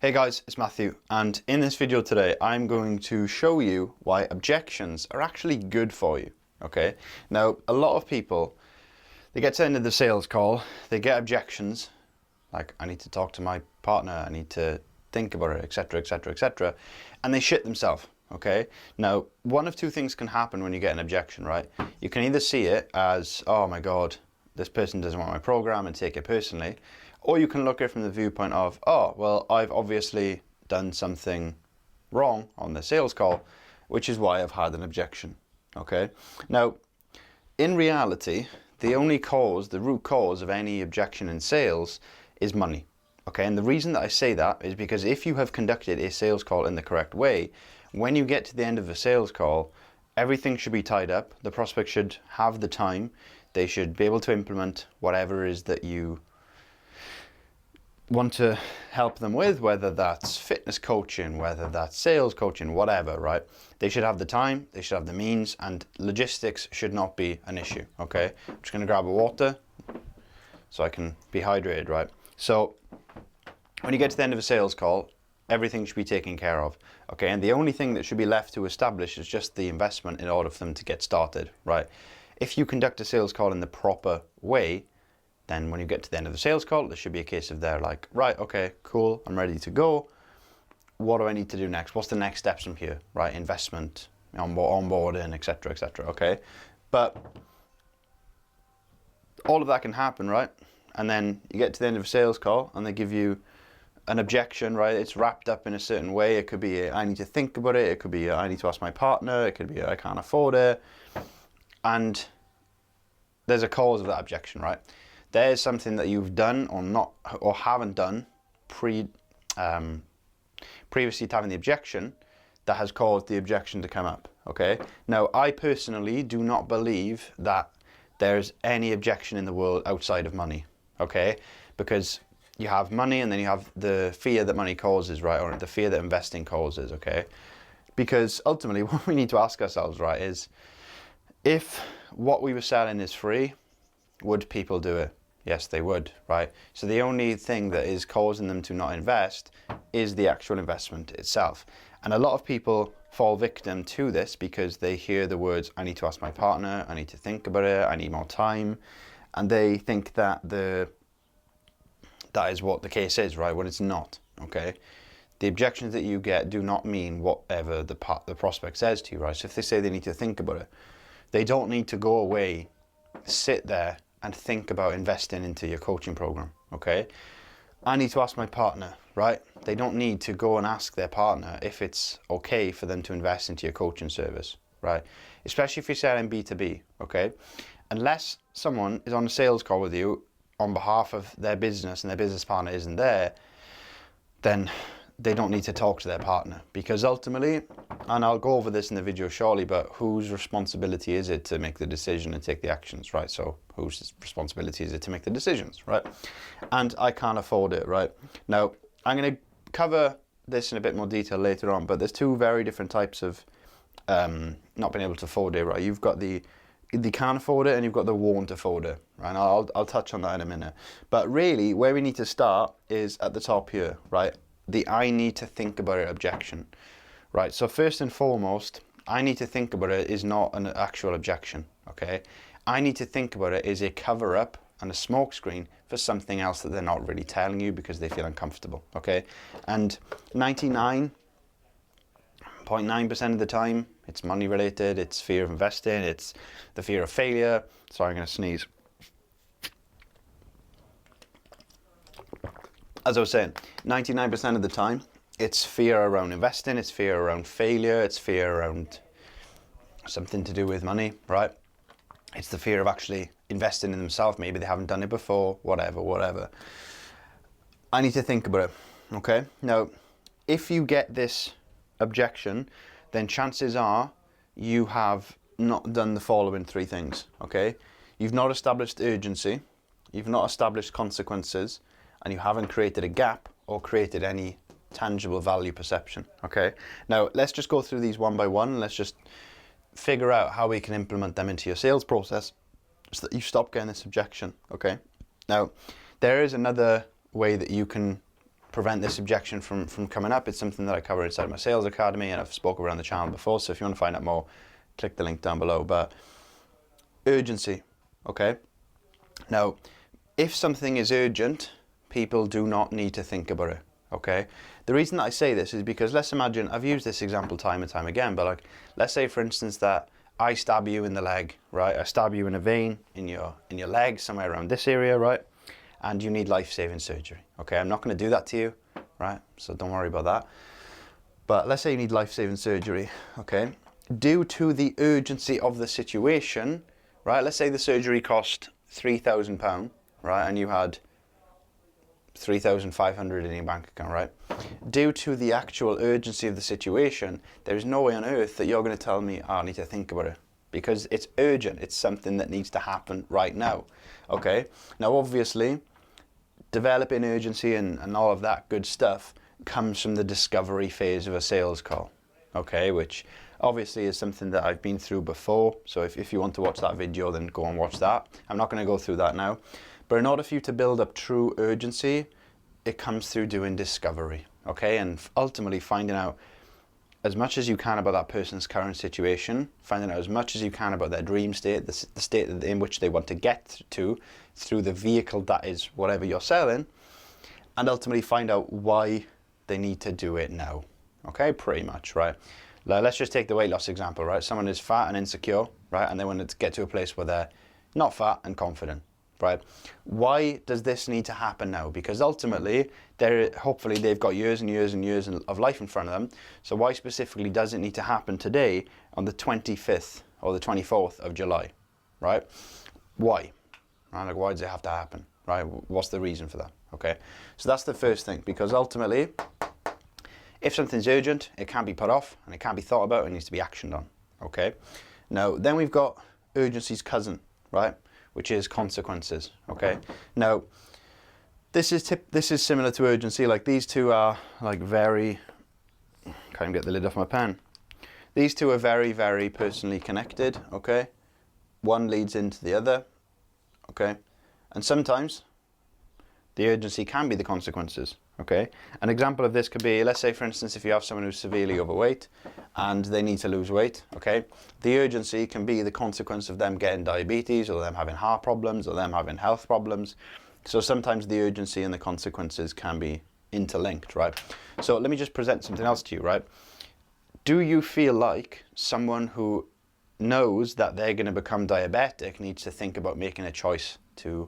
Hey guys, it's Matthew, and in this video today I'm going to show you why objections are actually good for you. Okay, now a lot of people, they get to the end of the sales call, they get objections like I need to talk to my partner, I need to think about it, etc, etc, etc, and they shit themselves. Okay, now one of two things can happen when you get an objection, right? You can either see it as, oh my god, this person doesn't want my program, and take it personally. Or you can look at it from the viewpoint of, oh, well, I've obviously done something wrong on the sales call, which is why I've had an objection. Okay. Now, in reality, the root cause of any objection in sales is money. Okay. And the reason that I say that is because if you have conducted a sales call in the correct way, when you get to the end of a sales call, everything should be tied up. The prospect should have the time. They should be able to implement whatever it is that you want to help them with, whether that's fitness coaching, whether that's sales coaching, whatever, right? They should have the time, they should have the means, and logistics should not be an issue, okay? I'm just going to grab a water so I can be hydrated, right? So when you get to the end of a sales call, everything should be taken care of, okay? And the only thing that should be left to establish is just the investment in order for them to get started, right? If you conduct a sales call in the proper way, then when you get to the end of the sales call, there should be a case of they're like, right, okay, cool, I'm ready to go. What do I need to do next? What's the next steps from here, right? Investment, onboarding, etc., etc., okay? But all of that can happen, right? And then you get to the end of a sales call and they give you an objection, right? It's wrapped up in a certain way. It could be, I need to think about it. It could be, I need to ask my partner. It could be, I can't afford it. And there's a cause of that objection, right? There's something that you've done or haven't done previously to having the objection that has caused the objection to come up, okay? Now, I personally do not believe that there's any objection in the world outside of money, okay? Because you have money and then you have the fear that money causes, right? Or the fear that investing causes, okay? Because ultimately what we need to ask ourselves, right, is if what we were selling is free, would people do it? Yes, they would, right? So the only thing that is causing them to not invest is the actual investment itself. And a lot of people fall victim to this because they hear the words, I need to ask my partner, I need to think about it, I need more time. And they think that that is what the case is, right? When it's not, okay? The objections that you get do not mean whatever the prospect says to you, right? So if they say they need to think about it, they don't need to go away, sit there, and think about investing into your coaching program, okay? I need to ask my partner, right? They don't need to go and ask their partner if it's okay for them to invest into your coaching service, right? Especially if you're selling B2B, okay? Unless someone is on a sales call with you on behalf of their business and their business partner isn't there, then they don't need to talk to their partner, because ultimately, and I'll go over this in the video shortly, but whose responsibility is it to make the decision and take the actions, right? So whose responsibility is it to make the decisions, right? And I can't afford it, right? Now, I'm going to cover this in a bit more detail later on, but there's two very different types of not being able to afford it, right? You've got the can't afford it and you've got the won't afford it, right? And I'll touch on that in a minute. But really, where we need to start is at the top here, right? The I need to think about it objection, right? So first and foremost, I need to think about it is not an actual objection, okay? I need to think about it is a cover up and a smoke screen for something else that they're not really telling you because they feel uncomfortable, okay? And 99.9% of the time, it's money related, it's fear of investing, it's the fear of failure. Sorry, I'm gonna sneeze. As I was saying, 99% of the time, it's fear around investing, it's fear around failure, it's fear around something to do with money, right? It's the fear of actually investing in themselves. Maybe they haven't done it before, whatever. I need to think about it, okay? Now, if you get this objection, then chances are you have not done the following three things, okay? You've not established urgency, you've not established consequences, and you haven't created a gap or created any tangible value perception, okay? Now, let's just go through these one by one. Let's just figure out how we can implement them into your sales process so that you stop getting this objection, okay? Now, there is another way that you can prevent this objection from coming up. It's something that I cover inside my sales academy, and I've spoken around the channel before. So if you want to find out more, click the link down below. But urgency, okay? Now, if something is urgent, people do not need to think about it, okay? The reason that I say this is because let's imagine, I've used this example time and time again, but like, let's say for instance that I stab you in the leg, right? I stab you in a vein in your leg, somewhere around this area, right? And you need life-saving surgery, okay? I'm not gonna do that to you, right? So don't worry about that. But let's say you need life-saving surgery, okay? Due to the urgency of the situation, right? Let's say the surgery cost £3,000, right? And you had 3,500 in your bank account, right? Due to the actual urgency of the situation, there's no way on earth that you're going to tell me, oh, I need to think about it, because it's urgent. It's something that needs to happen right now, okay? Now, obviously, developing urgency and all of that good stuff comes from the discovery phase of a sales call, okay? Which obviously is something that I've been through before. So if you want to watch that video, then go and watch that. I'm not going to go through that now. But in order for you to build up true urgency, it comes through doing discovery, okay? And ultimately finding out as much as you can about that person's current situation, finding out as much as you can about their dream state, the state in which they want to get to through the vehicle that is whatever you're selling, and ultimately find out why they need to do it now, okay? Pretty much, right? Let's just take the weight loss example, right? Someone is fat and insecure, right? And they want to get to a place where they're not fat and confident, right? Why does this need to happen now? Because ultimately, hopefully they've got years and years and years of life in front of them. So why specifically does it need to happen today on the 25th or the 24th of July, right? Why? Right? Like, why does it have to happen, right? What's the reason for that, okay? So that's the first thing, because ultimately, if something's urgent, it can't be put off and it can't be thought about, it needs to be actioned on, okay? Now, then we've got urgency's cousin, right? Which is consequences, okay? Now, this is similar to urgency. Like, these two are like very, can't even get the lid off my pen. These two are very, very personally connected, okay? One leads into the other, okay? And sometimes the urgency can be the consequences, okay? An example of this could be, let's say for instance, if you have someone who's severely overweight and they need to lose weight, okay? The urgency can be the consequence of them getting diabetes, or them having heart problems, or them having health problems. So sometimes the urgency and the consequences can be interlinked, right? So let me just present something else to you, right? Do you feel like someone who knows that they're going to become diabetic needs to think about making a choice to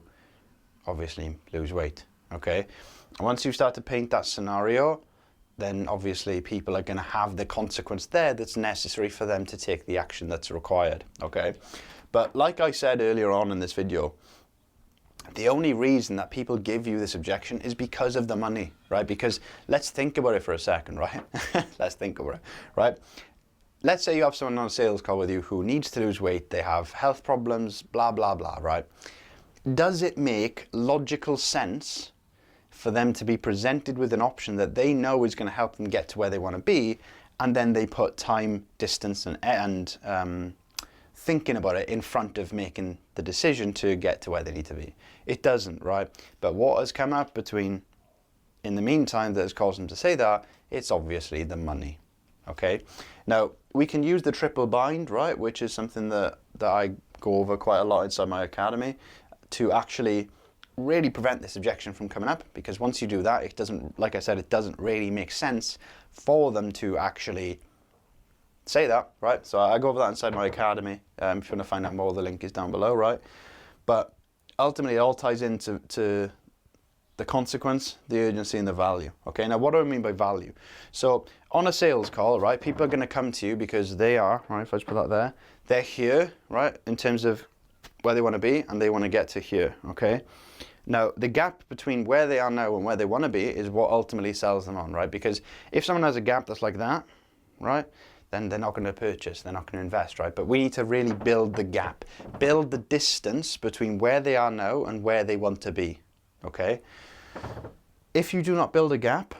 obviously lose weight, okay? Once you start to paint that scenario, then obviously people are going to have the consequence there that's necessary for them to take the action that's required, okay? But like I said earlier on in this video, the only reason that people give you this objection is because of the money, right? Because let's think about it for a second, right? Let's think about it, right? Let's say you have someone on a sales call with you who needs to lose weight, they have health problems, blah, blah, blah, right? Does it make logical sense for them to be presented with an option that they know is going to help them get to where they want to be, and then they put time, distance, and thinking about it in front of making the decision to get to where they need to be? It doesn't, right? But what has come up in the meantime that has caused them to say that, it's obviously the money, okay? Now, we can use the triple bind, right? Which is something that I go over quite a lot inside my academy, to actually really prevent this objection from coming up, because once you do that, it doesn't, like I said, it doesn't really make sense for them to actually say that, right? So I go over that inside my academy. If you want to find out more, the link is down below, right? But ultimately, it all ties into the consequence, the urgency, and the value, okay? Now, what do I mean by value? So on a sales call, right, people are going to come to you because they are, right, if I just put that there, they're here, right, in terms of where they want to be, and they want to get to here, okay? Now, the gap between where they are now and where they want to be is what ultimately sells them on, right? Because if someone has a gap that's like that, right, then they're not going to purchase, they're not going to invest, right? But we need to really build the gap, build the distance between where they are now and where they want to be, okay? If you do not build a gap,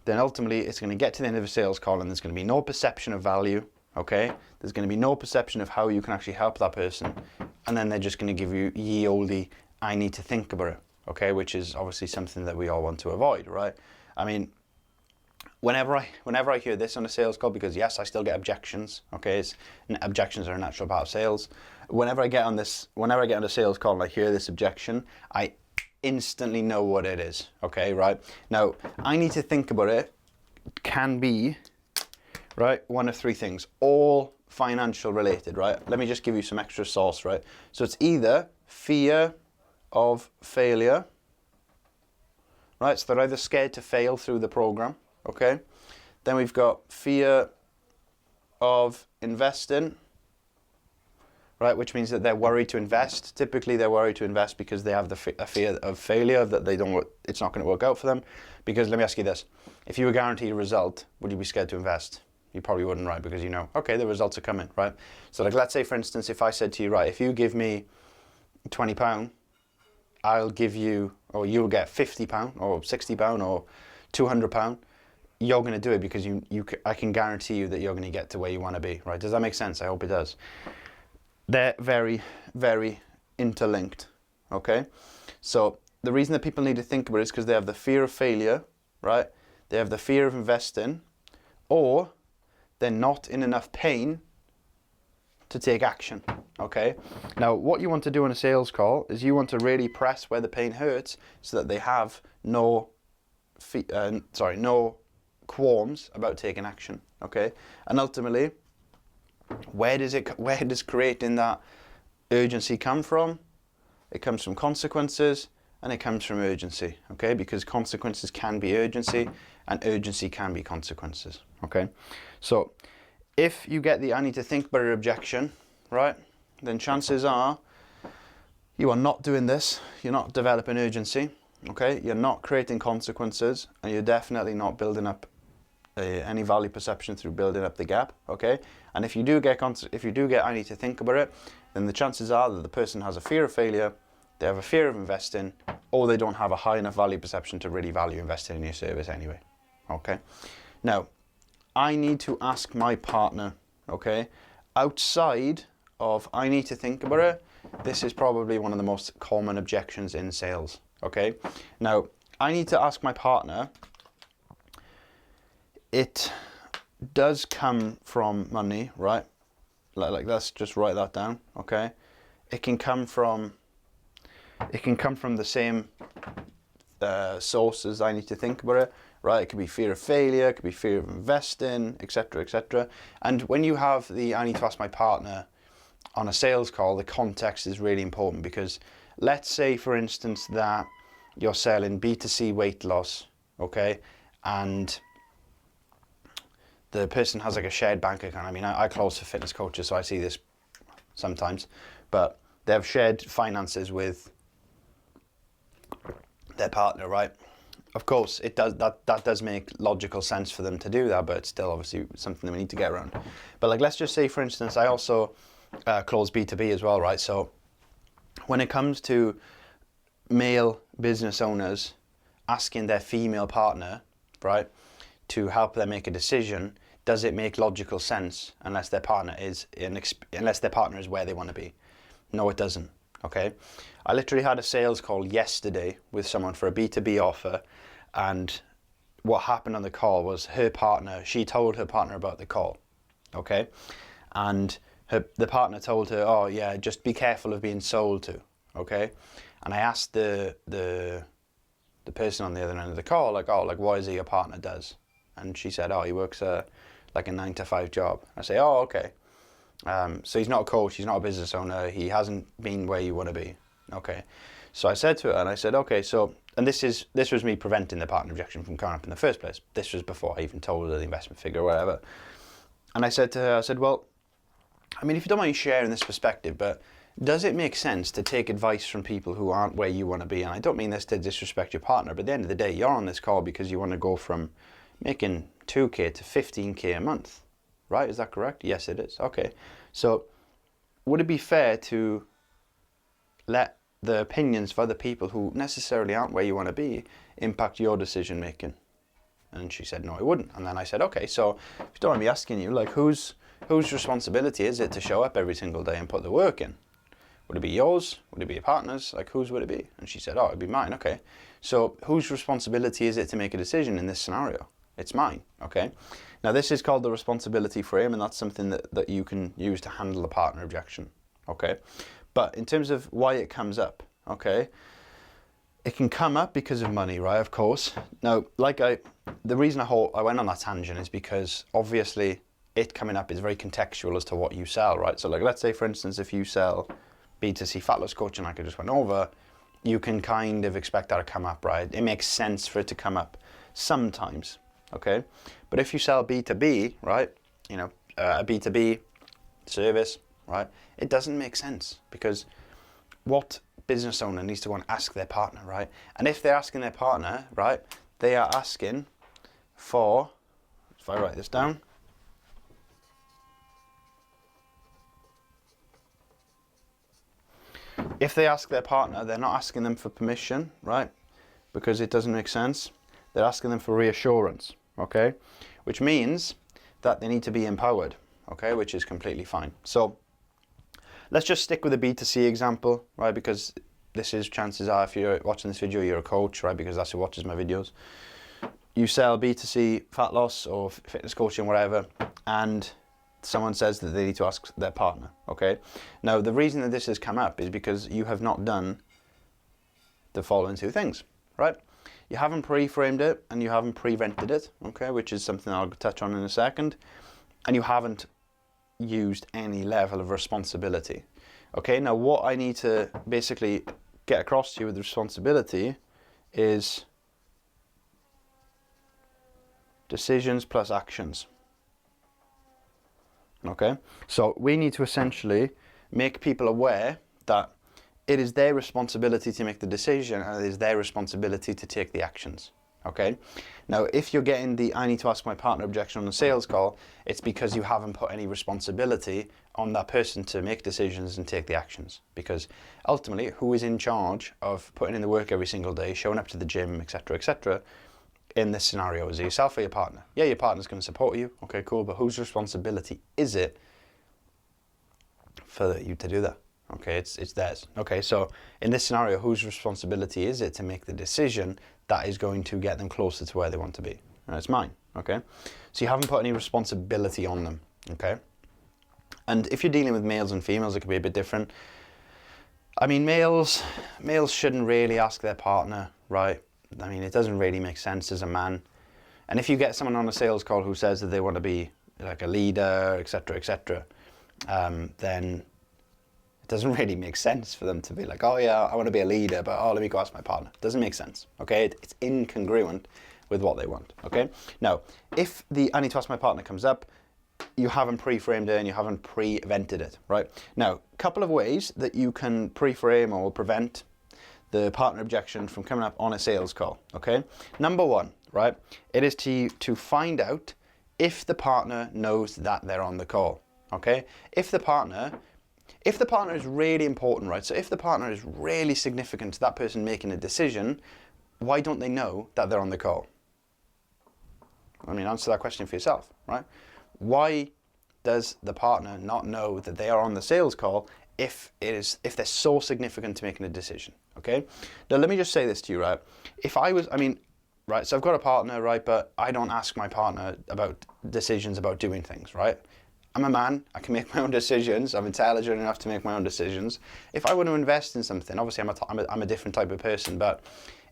then ultimately it's going to get to the end of a sales call and there's going to be no perception of value, okay? There's going to be no perception of how you can actually help that person, and then they're just going to give you ye olde, I need to think about it, okay, which is obviously something that we all want to avoid, right? I mean, whenever I hear this on a sales call, because yes, I still get objections, okay, objections are a natural part of sales. Whenever I get on a sales call and I hear this objection, I instantly know what it is, okay, right? Now, I need to think about it, can be, right, one of three things, all financial related, right? Let me just give you some extra sauce, right? So it's either fear of failure, right? So they're either scared to fail through the program, okay? Then we've got fear of investing, right? Which means that they're worried to invest. Typically, they're worried to invest because they have a fear of failure, that it's not going to work out for them. Because let me ask you this: if you were guaranteed a result, would you be scared to invest? You probably wouldn't, right? Because you know, okay, the results are coming, right? So like, let's say for instance, if I said to you, right, if you give me £20, I'll give you, or you'll get £50 or £60 or £200. You're going to do it because I can guarantee you that you're going to get to where you want to be, right? Does that make sense? I hope it does. They're very, very interlinked, okay? So the reason that people need to think about it is because they have the fear of failure, right? They have the fear of investing, or they're not in enough pain to take action, okay? Now, what you want to do in a sales call is you want to really press where the pain hurts so that they have no qualms about taking action, okay? And ultimately, where does creating that urgency come from? It comes from consequences and it comes from urgency, okay? Because consequences can be urgency and urgency can be consequences, okay? So if you get the I need to think about an objection, right, then chances are you are not doing this, you're not developing urgency, okay? You're not creating consequences, and you're definitely not building up any value perception through building up the gap, okay? And if you do get I need to think about it, then the chances are that the person has a fear of failure, they have a fear of investing, or they don't have a high enough value perception to really value investing in your service anyway, okay? Now, I need to ask my partner, okay? Outside of I need to think about it, this is probably one of the most common objections in sales, okay? Now, I need to ask my partner, it does come from money, right? Like let's just write that down, okay? It can come from the same sources. I need to think about it, right? It could be fear of failure, it could be fear of investing, etc., etc. And when you have the I need to ask my partner on a sales call, the context is really important, because let's say, for instance, that you're selling B2C weight loss, okay? And the person has like a shared bank account. I mean, I close for fitness coaches, so I see this sometimes, but they have shared finances with their partner, right? Of course, it does. That does make logical sense for them to do that, but it's still obviously something that we need to get around. But like, let's just say, for instance, I also close B2B as well, right? So when it comes to male business owners asking their female partner, right, to help them make a decision, does it make logical sense unless their partner is where they want to be? No, it doesn't. Okay, I literally had a sales call yesterday with someone for a B2B offer, and what happened on the call was she told her partner about the call, okay, and the partner told her, oh yeah, just be careful of being sold to, okay, and I asked the person on the other end of the call, like, oh, like, what is it your partner does? And she said, oh, he works like a 9-to-5 job. I say, oh, okay. So he's not a coach, he's not a business owner, he hasn't been where you want to be. Okay. So I said to her, and I said, okay, so, and this was me preventing the partner objection from coming up in the first place. This was before I even told her the investment figure or whatever. And I said to her, I said, well, I mean, if you don't mind sharing this perspective, but does it make sense to take advice from people who aren't where you want to be? And I don't mean this to disrespect your partner, but at the end of the day, you're on this call because you want to go from making 2K to 15K a month, right? Is that correct? Yes, it is. Okay. So would it be fair to let the opinions of other people who necessarily aren't where you want to be impact your decision making? And she said, no, it wouldn't. And then I said, okay, so if you don't mind me asking you, like, whose responsibility is it to show up every single day and put the work in? Would it be yours? Would it be your partner's? Like, whose would it be? And she said, oh, it'd be mine. Okay. So whose responsibility is it to make a decision in this scenario? It's mine. Okay. Now, this is called the responsibility frame, and that's something that you can use to handle a partner objection. Okay. But in terms of why it comes up, okay, it can come up because of money, right? Of course. Now, the reason I went on that tangent is because obviously it coming up is very contextual as to what you sell, right? So like, let's say for instance, if you sell B2C fat loss coaching like I just went over, you can kind of expect that to come up, right? It makes sense for it to come up sometimes, okay? But if you sell B2B, right, you know, a B2B service, right, it doesn't make sense, because what business owner needs to want to ask their partner, right? And if they're asking their partner, right, they are asking for, if I write this down, if they ask their partner, they're not asking them for permission, right? Because it doesn't make sense. They're asking them for reassurance, okay? Which means that they need to be empowered, okay? Which is completely fine. So let's just stick with the B2C example, right? Because this is, chances are, if you're watching this video, you're a coach, right? Because that's who watches my videos. You sell B2C fat loss or fitness coaching, whatever, and someone says that they need to ask their partner, okay? Now, the reason that this has come up is because you have not done the following two things, right? You haven't pre-framed it and you haven't pre-vented it, okay? Which is something I'll touch on in a second. And you haven't used any level of responsibility, okay? Now, what I need to basically get across to you with responsibility is decisions plus actions. Okay, so we need to essentially make people aware that it is their responsibility to make the decision and it is their responsibility to take the actions. Okay, now if you're getting the I need to ask my partner objection on a sales call, it's because you haven't put any responsibility on that person to make decisions and take the actions. Because ultimately, who is in charge of putting in the work every single day, showing up to the gym, etc., in this scenario? Is it yourself or your partner? Yeah, your partner's going to support you. Okay, cool. But whose responsibility is it for you to do that? Okay, it's theirs. Okay, so in this scenario, whose responsibility is it to make the decision that is going to get them closer to where they want to be? And it's mine. Okay, so you haven't put any responsibility on them. Okay, and if you're dealing with males and females, it could be a bit different. I mean, males shouldn't really ask their partner, right? I mean, it doesn't really make sense as a man. And if you get someone on a sales call who says that they want to be like a leader, etc., then it doesn't really make sense for them to be like, oh yeah, I want to be a leader, but oh, let me go ask my partner. It doesn't make sense, okay? It's incongruent with what they want, okay? Now, if the I need to ask my partner comes up, you haven't pre-framed it and you haven't pre-vented it, right? Now, a couple of ways that you can pre-frame or prevent the partner objection from coming up on a sales call, okay? Number one, right, it is to find out if the partner knows that they're on the call, okay? If the partner is really important, right, so if the partner is really significant to that person making a decision, why don't they know that they're on the call? I mean, answer that question for yourself, right? Why does the partner not know that they are on the sales call if they're so significant to making a decision, okay? Now, let me just say this to you, right? Right, so I've got a partner, right, but I don't ask my partner about decisions about doing things, right? I'm a man, I can make my own decisions, I'm intelligent enough to make my own decisions. If I want to invest in something, obviously I'm a different type of person, but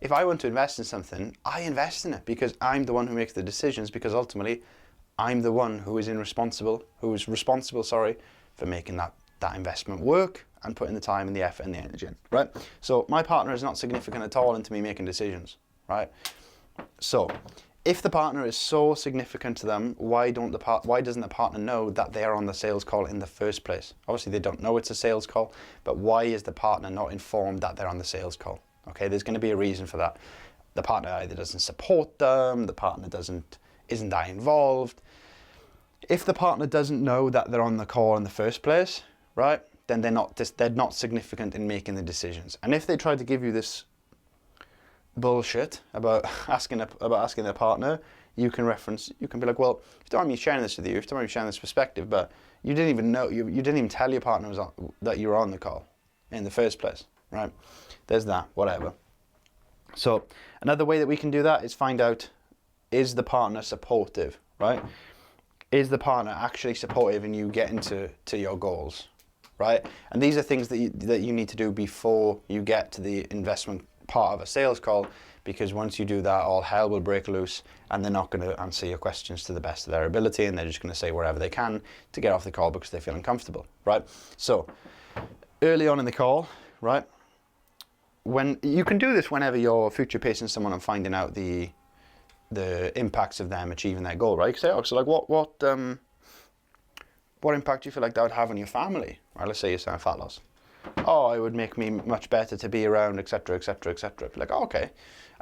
if I want to invest in something, I invest in it because I'm the one who makes the decisions, because ultimately I'm the one who is responsible, for making that investment work and putting the time and the effort and the energy in, right? So my partner is not significant at all into me making decisions, right? So if the partner is so significant to them, why doesn't the partner know that they are on the sales call in the first place? Obviously they don't know it's a sales call, but why is the partner not informed that they're on the sales call? Okay, there's going to be a reason for that. The partner either doesn't support them, the partner isn't that involved. If the partner doesn't know that they're on the call in the first place, right, then they're not significant in making the decisions. And if they try to give you this bullshit about asking their partner, you can be like, well, if you don't mind me sharing this with you, if you don't mind me sharing this perspective, but you didn't even know, you didn't even tell your partner that you were on the call. in the first place, right? There's that, whatever. So another way that we can do that is find out, is the partner supportive, right? Is the partner actually supportive in you getting to your goals, right? And these are things that you need to do before you get to the investment part of a sales call, because once you do that, all hell will break loose and they're not going to answer your questions to the best of their ability, and they're just going to say wherever they can to get off the call because they feel uncomfortable, right? So early on in the call, right, when you can do this whenever you're future pacing someone and finding out the impacts of them achieving their goal, right? Say, oh, so like what impact do you feel like that would have on your family? Right, let's say you're saying fat loss. Oh, it would make me much better to be around, etc., etc., etc. Like, oh, okay.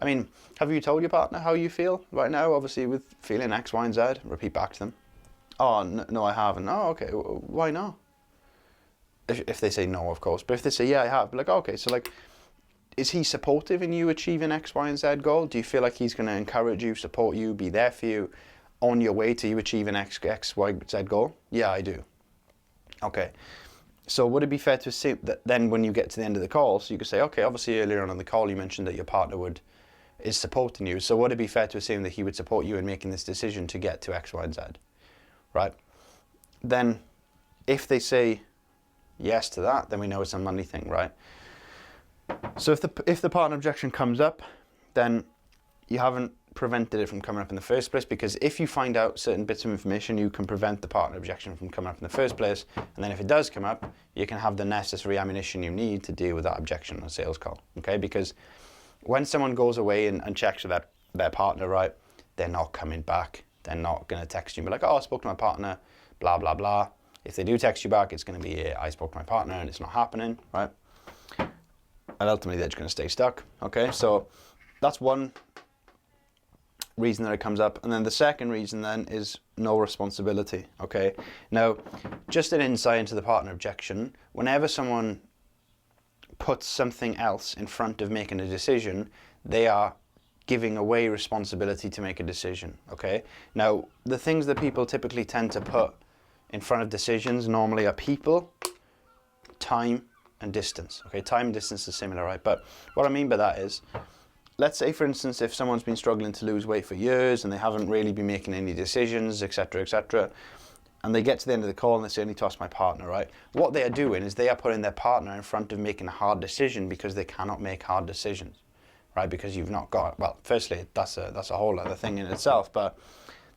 I mean, have you told your partner how you feel right now? Obviously, with feeling X, Y, and Z. Repeat back to them. Oh, no, I haven't. Oh, okay. Why not? If they say no, of course. But if they say, yeah, I have. Like, okay, so like, is he supportive in you achieving X, Y, and Z goal? Do you feel like he's going to encourage you, support you, be there for you on your way to you achieving X, Y, Z goal? Yeah, I do. Okay. So would it be fair to assume that then when you get to the end of the call, so you could say, okay, obviously earlier on in the call you mentioned that your partner is supporting you. So would it be fair to assume that he would support you in making this decision to get to X, Y, and Z? Right? Then if they say yes to that, then we know it's a money thing, right? So if the partner objection comes up, then you haven't prevented it from coming up in the first place, because if you find out certain bits of information, you can prevent the partner objection from coming up in the first place. And then if it does come up, you can have the necessary ammunition you need to deal with that objection on a sales call, okay? Because when someone goes away and checks with their partner, right, they're not coming back. They're not going to text you and be like, oh, I spoke to my partner, blah, blah, blah. If they do text you back, it's going to be, I spoke to my partner and it's not happening, right? And ultimately, they're just going to stay stuck, okay? So that's one reason that it comes up. And then the second reason then is no responsibility, okay? Now, just an insight into the partner objection, whenever someone puts something else in front of making a decision, they are giving away responsibility to make a decision, okay? Now, the things that people typically tend to put in front of decisions normally are people, time, and distance, okay? Time and distance is similar, right? But what I mean by that is, let's say, for instance, if someone's been struggling to lose weight for years and they haven't really been making any decisions, etc., and they get to the end of the call and they say, I need to ask my partner, right? What they are doing is they are putting their partner in front of making a hard decision because they cannot make hard decisions, right? Because you've not got, well, firstly, that's a whole other thing in itself, but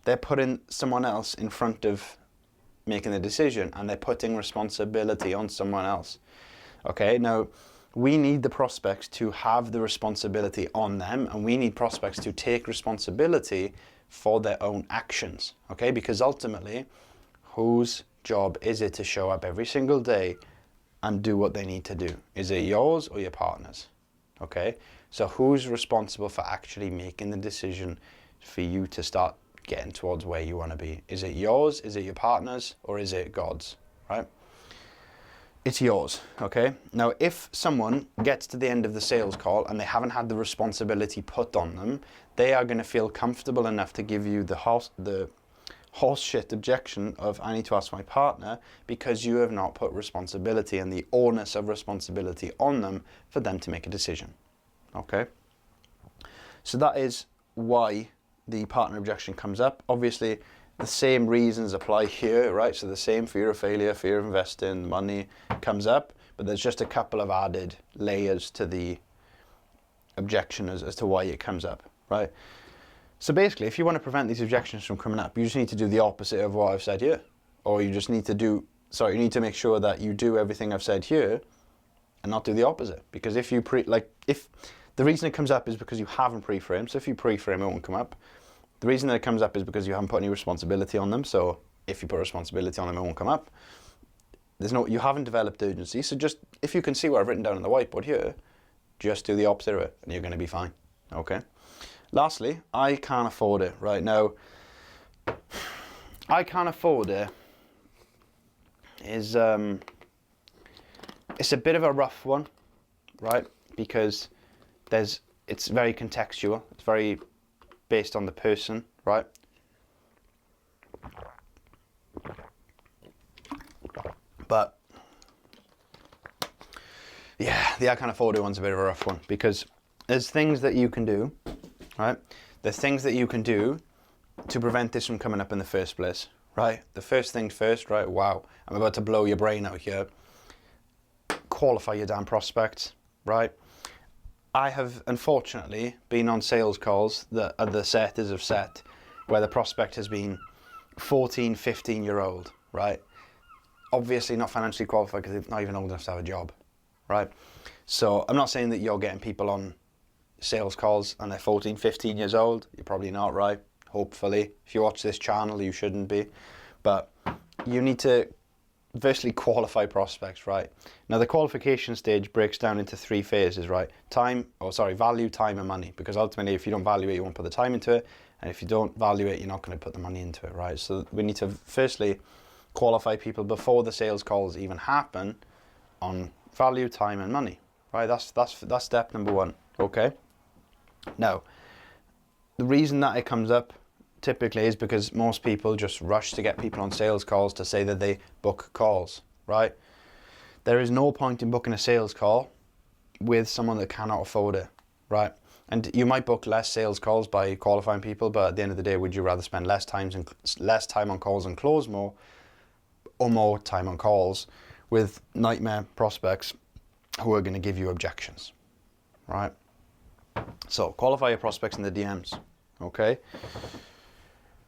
they're putting someone else in front of making the decision and they're putting responsibility on someone else, okay? Now, we need the prospects to have the responsibility on them, and we need prospects to take responsibility for their own actions, okay? Because ultimately, whose job is it to show up every single day and do what they need to do? Is it yours or your partner's, okay? So who's responsible for actually making the decision for you to start getting towards where you want to be? Is it yours, is it your partner's, or is it God's, right? It's yours, okay? Now, if someone gets to the end of the sales call and they haven't had the responsibility put on them, they are going to feel comfortable enough to give you the horse shit objection of, I need to ask my partner, because you have not put responsibility and the onus of responsibility on them for them to make a decision, okay? So that is why the partner objection comes up. Obviously, the same reasons apply here, right? So the same fear of failure, fear of investing, money comes up, but there's just a couple of added layers to the objection as to why it comes up, right? So basically, if you want to prevent these objections from coming up, you just need to do the opposite of what I've said here. Or you just need to you need to make sure that you do everything I've said here and not do the opposite. Because if the reason it comes up is because you haven't pre-framed. So if you pre-frame, it won't come up. The reason that it comes up is because you haven't put any responsibility on them. So if you put responsibility on them, it won't come up. You haven't developed urgency. So just, if you can see what I've written down on the whiteboard here, just do the opposite of it and you're going to be fine. Okay. Lastly, I can't afford it. Right now, I can't afford it is, it's a bit of a rough one, right? Because it's very contextual. It's very based on the person, right? But Yeah, the I can't afford it one's a bit of a rough one, because there's things that you can do, right? There's things that you can do to prevent this from coming up in the first place, right? The first things first, right? Wow, I'm about to blow your brain out here. Qualify your damn prospects, right? I have unfortunately been on sales calls that other setters have set where the prospect has been 14, 15-year-old, right? Obviously not financially qualified because they're not even old enough to have a job, right? So I'm not saying that you're getting people on sales calls and they're 14, 15 years old. You're probably not, right? Hopefully. If you watch this channel, you shouldn't be. But you need to firstly qualify prospects, right? Now the qualification stage breaks down into 3 phases, right? Value, time and money. Because ultimately if you don't value it, you won't put the time into it. And if you don't value it, you're not going to put the money into it, right? So we need to firstly qualify people before the sales calls even happen on value, time and money, right? That's step number 1, okay? Now, the reason that it comes up typically is because most people just rush to get people on sales calls to say that they book calls, right? There is no point in booking a sales call with someone that cannot afford it, right? And you might book less sales calls by qualifying people, but at the end of the day, would you rather spend less time on calls and close more, or more time on calls with nightmare prospects who are going to give you objections, right? So qualify your prospects in the DMs, okay?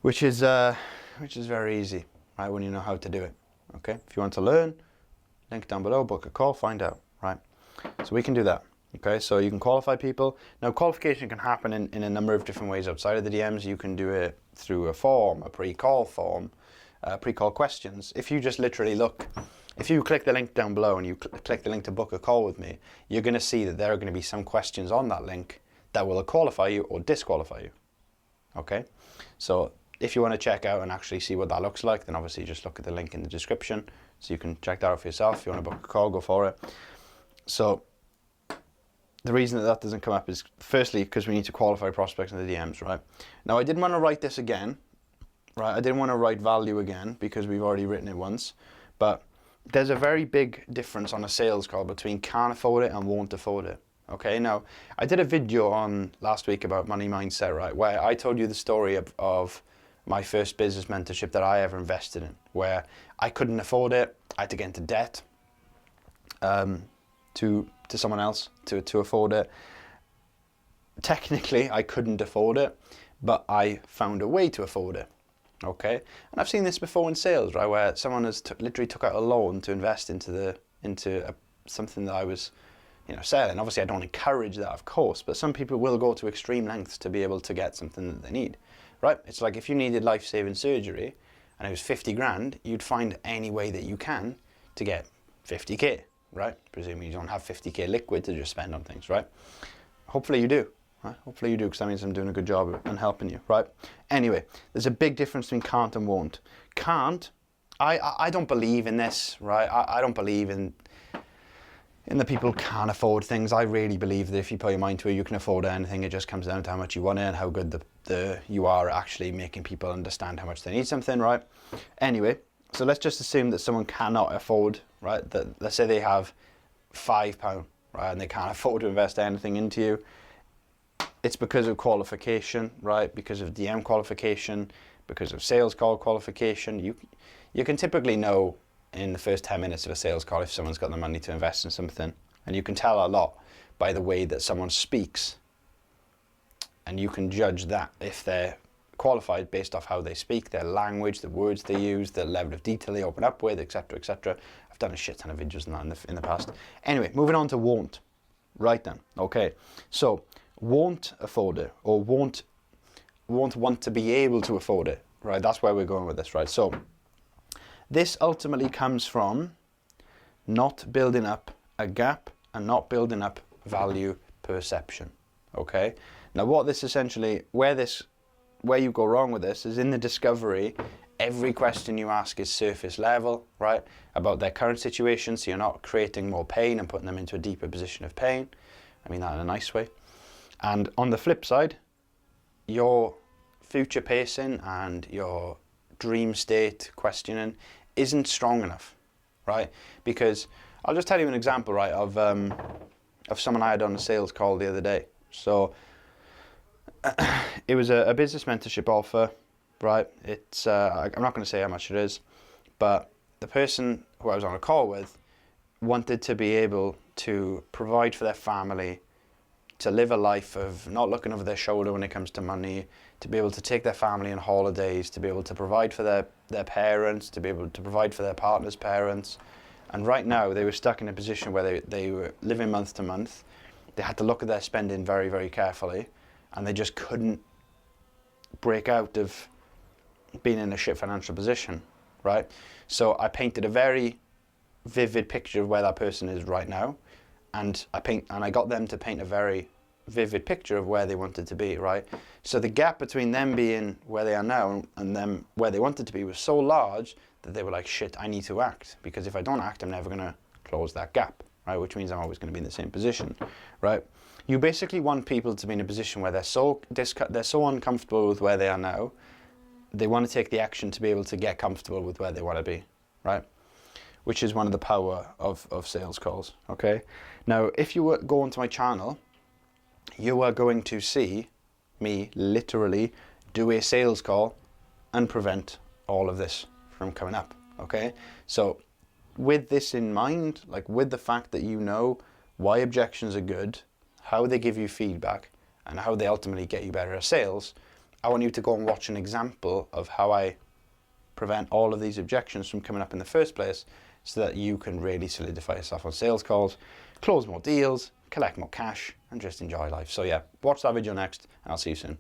Which is very easy, right? When you know how to do it, okay? If you want to learn, link down below, book a call, find out, right? So we can do that, okay? So you can qualify people. Now qualification can happen in a number of different ways outside of the DMs. You can do it through a form, a pre-call form, pre-call questions. If you just literally look, if you click the link down below and you click the link to book a call with me, you're going to see that there are going to be some questions on that link that will qualify you or disqualify you, okay? So if you want to check out and actually see what that looks like, then obviously just look at the link in the description so you can check that out for yourself. If you want to book a call, go for it. So the reason that doesn't come up is firstly because we need to qualify prospects in the DMs, right? Now I didn't want to write this again, right? I didn't want to write value again because we've already written it once, but there's a very big difference on a sales call between can't afford it and won't afford it. Okay, now I did a video on last week about money mindset, right, where I told you the story of my first business mentorship that I ever invested in, where I couldn't afford it. I had to get into debt to someone else to afford it. Technically, I couldn't afford it, but I found a way to afford it. Okay, and I've seen this before in sales, right, where someone has literally took out a loan to invest into something that I was, selling. Obviously, I don't encourage that, of course, but some people will go to extreme lengths to be able to get something that they need, right? It's like if you needed life-saving surgery and it was 50 grand, you'd find any way that you can to get 50k, right? Presuming you don't have 50k liquid to just spend on things, right? Hopefully you do. Right? Hopefully you do, because that means I'm doing a good job and helping you, right? Anyway, there's a big difference between can't and won't. Can't, I don't believe in this, right? I don't believe in the people who can't afford things. I really believe that if you put your mind to it, you can afford anything. It just comes down to how much you want it and how good you are at actually making people understand how much they need something, right? Anyway, so let's just assume that someone cannot afford, right? That let's say they have £5, right, and they can't afford to invest anything into you. It's because of qualification, right? Because of DM qualification, because of sales call qualification. You can typically know in the first 10 minutes of a sales call if someone's got the money to invest in something. And you can tell a lot by the way that someone speaks. And you can judge that if they're qualified based off how they speak, their language, the words they use, the level of detail they open up with, etc., etc. I've done a shit ton of videos on that in the past. Anyway, moving on to won't. Right then, okay. So, won't afford it, or won't want to be able to afford it, right? That's where we're going with this, right? So this ultimately comes from not building up a gap and not building up value perception, okay? Now what this essentially, where you go wrong with this is in the discovery. Every question you ask is surface level, right? About their current situation, so you're not creating more pain and putting them into a deeper position of pain. I mean that in a nice way. And on the flip side, your future pacing and your dream state questioning isn't strong enough, right? Because I'll just tell you an example, right, of someone I had on a sales call the other day. So it was a business mentorship offer, right? It's I'm not going to say how much it is, but the person who I was on a call with wanted to be able to provide for their family, to live a life of not looking over their shoulder when it comes to money, to be able to take their family on holidays, to be able to provide for their parents, to be able to provide for their partner's parents. And right now they were stuck in a position where they were living month to month. They had to look at their spending very, very carefully, and they just couldn't break out of being in a shit financial position, right? So I painted a very vivid picture of where that person is right now, and I got them to paint a very vivid picture of where they wanted to be, right? So the gap between them being where they are now and them where they wanted to be was so large that they were like, shit, I need to act, because if I don't act, I'm never going to close that gap, right? Which means I'm always going to be in the same position, right? You basically want people to be in a position where they're so uncomfortable with where they are now, they want to take the action to be able to get comfortable with where they want to be, right? Which is one of the power of sales calls, okay? Now, if you go onto my channel, you are going to see me literally do a sales call and prevent all of this from coming up, okay? So with this in mind, like with the fact that you know why objections are good, how they give you feedback, and how they ultimately get you better at sales, I want you to go and watch an example of how I prevent all of these objections from coming up in the first place, so that you can really solidify yourself on sales calls, close more deals, collect more cash, and just enjoy life. So yeah, watch that video next, and I'll see you soon.